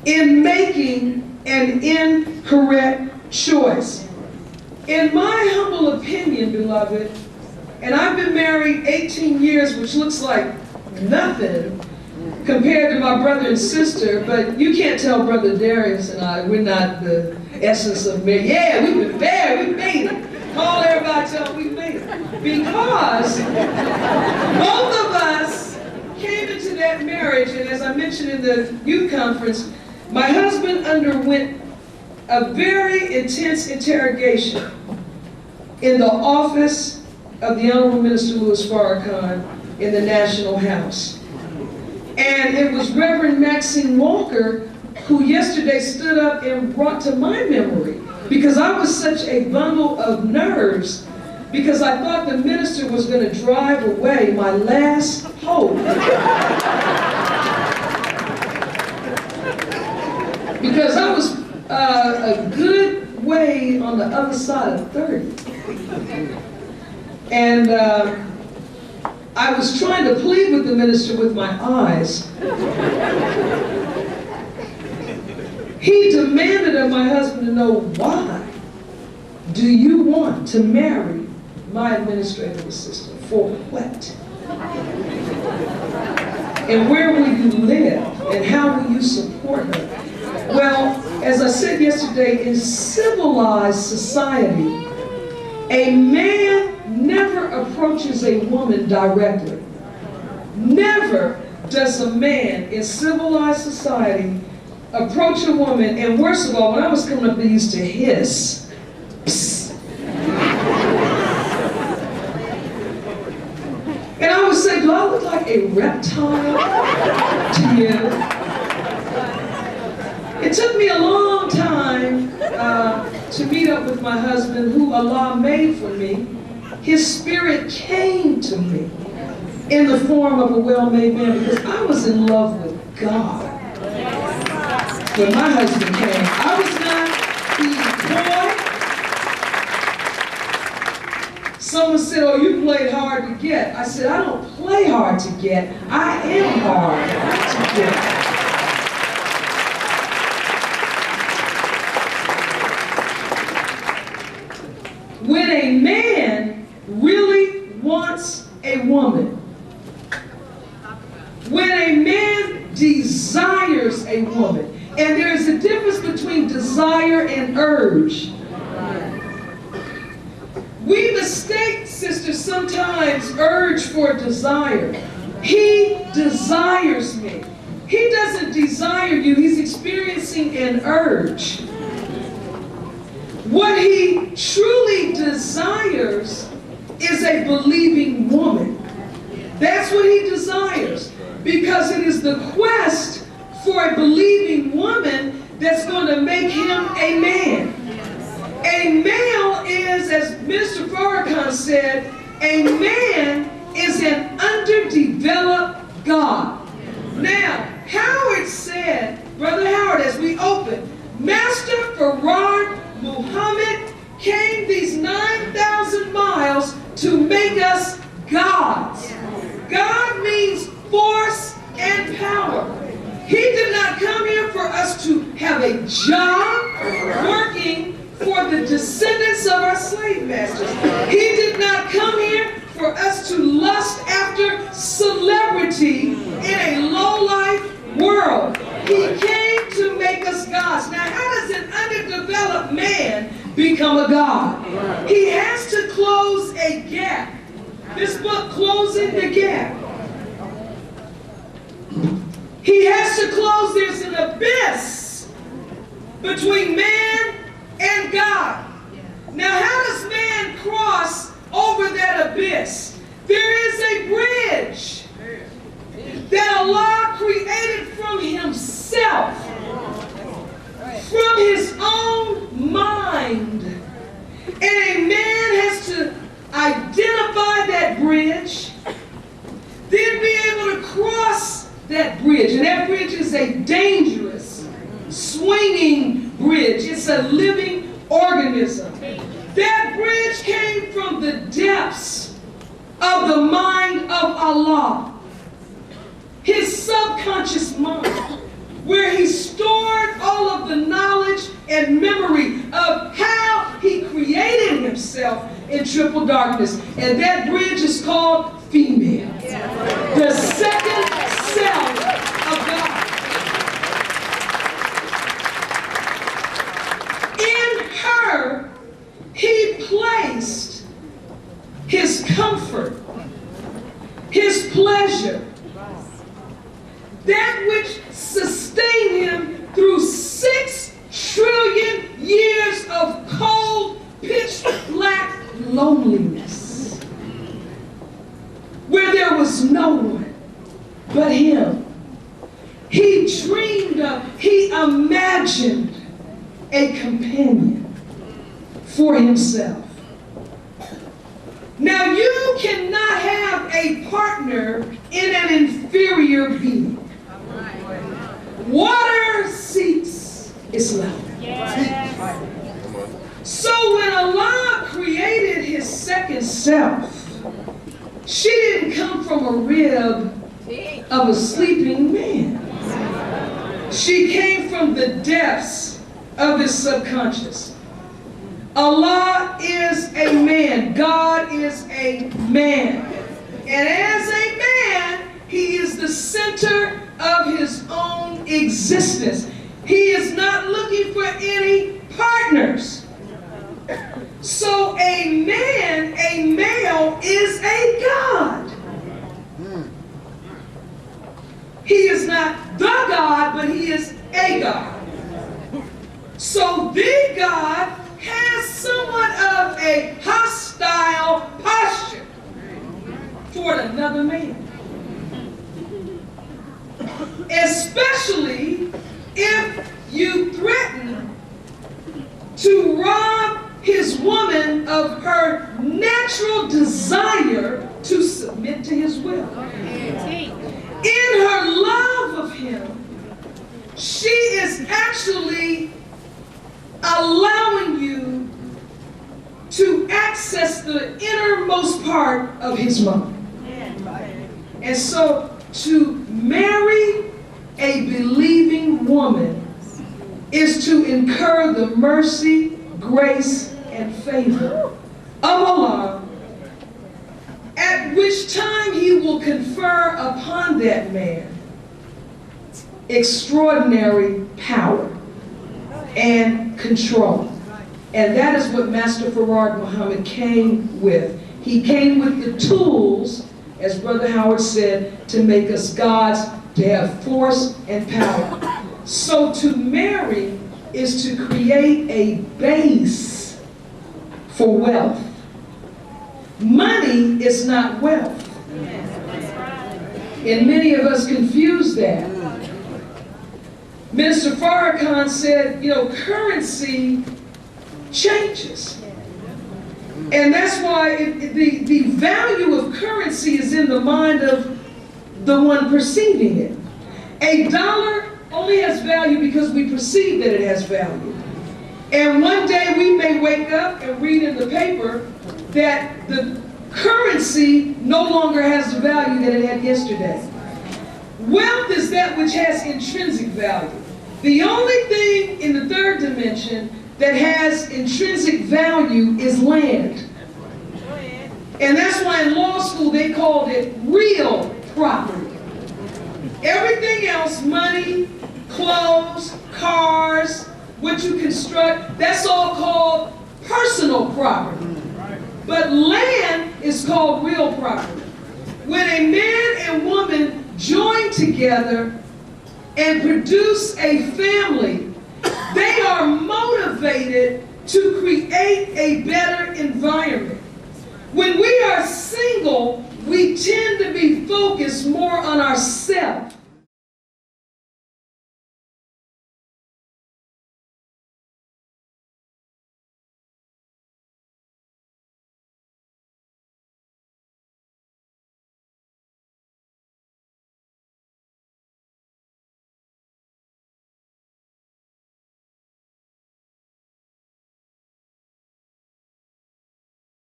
in making an incorrect choice. In my humble opinion, beloved, and I've been married 18 years, which looks like nothing compared to my brother and sister, but you can't tell Brother Darius and I, we're not the essence of marriage. Yeah, we've been married, we made it. Call everybody, tell them we made it. Because both of us came into that marriage, and as I mentioned in the youth conference, my husband underwent a very intense interrogation in the office of the Honorable Minister Louis Farrakhan in the National House. And it was Reverend Maxine Walker who yesterday stood up and brought to my memory, because I was such a bundle of nerves, because I thought the minister was going to drive away my last hope. Because I was a good way on the other side of 30. And I was trying to plead with the minister with my eyes. He demanded of my husband to know, why do you want to marry my administrative assistant? For what? And where will you live? And how will you support her? Well, as I said yesterday, in civilized society, a man never approaches a woman directly. Never does a man in civilized society approach a woman, and worst of all, when I was coming up, they used to hiss. Psst. And I would say, do I look like a reptile to you? It took me a long time to meet up with my husband, who Allah made for me. His spirit came to me in the form of a well-made man, because I was in love with God when my husband came. I was not the boy. Someone said, oh, you played hard to get. I said, I don't play hard to get. I am hard to get. When a man really wants a woman, when a man desires a woman, and there is a difference between desire and urge. We mistake, sisters, sometimes urge for desire. He desires me. He doesn't desire you. He's experiencing an urge. What he truly desires is a believing woman. That's what he desires, because it is the quest for a believing woman that's going to make him a man. A male is, as Minister Farrakhan said, a man is an underdeveloped God. Now, Howard said, Brother Howard, as we open, Master Ava Muhammad came these 9,000 miles to make us gods. God means force and power. He did not come here for us to have a job working for the descendants of our slave masters. He did not come here for us to lust after celebrity in a low-life world. He came to make us gods. Now, how does an underdeveloped man become a god? He has to close a gap. This book, Closing the Gap. He has to close. There's an abyss between man and God. Now, how does man cross over that abyss? There is a bridge that Allah created from himself, from his own mind. And a man has to identify that bridge, then be able to cross that bridge. And that bridge is a dangerous, swinging bridge. It's a living organism. That bridge came from the depths of the mind of Allah, his subconscious mind. where he stored all of the knowledge and memory of how he created himself in triple darkness. And that bridge is called female. The second self of God. In her, he placed his comfort, his pleasure, that which sustained him through 6 trillion years of cold, pitch black loneliness, where there was no one but him. He dreamed of, he imagined a companion for himself. Now, you cannot have a partner in an inferior being. Water seeks its level. So when Allah created his second self, she didn't come from a rib of a sleeping man. She came from the depths of his subconscious. Allah is a man. God is a man. And as a man, he is the center of his own existence. He is not looking for any partners. So a man, a male, is a God. He is not the God, but he is a God. So the God has somewhat of a hostile posture toward another man. Especially if you threaten to rob his woman of her natural desire to submit to his will. In her love of him, she is actually allowing you to access the innermost part of his mind. And so to marry a believing woman is to incur the mercy, grace, and favor of Allah, at which time he will confer upon that man extraordinary power and control. And that is what Master Farad Muhammad came with. He came with the tools, as Brother Howard said, to make us gods, to have force and power. So to marry is to create a base for wealth. Money is not wealth. And many of us confuse that. Minister Farrakhan said, you know, currency changes. And that's why the value of currency is in the mind of the one perceiving it. A dollar only has value because we perceive that it has value. And one day we may wake up and read in the paper that the currency no longer has the value that it had yesterday. Wealth is that which has intrinsic value. The only thing in the third dimension that has intrinsic value is land. And that's why in law school they called it real property. Everything else, money, clothes, cars, what you construct, that's all called personal property. But land is called real property. When a man and woman join together and produce a family, they are motivated to create a better environment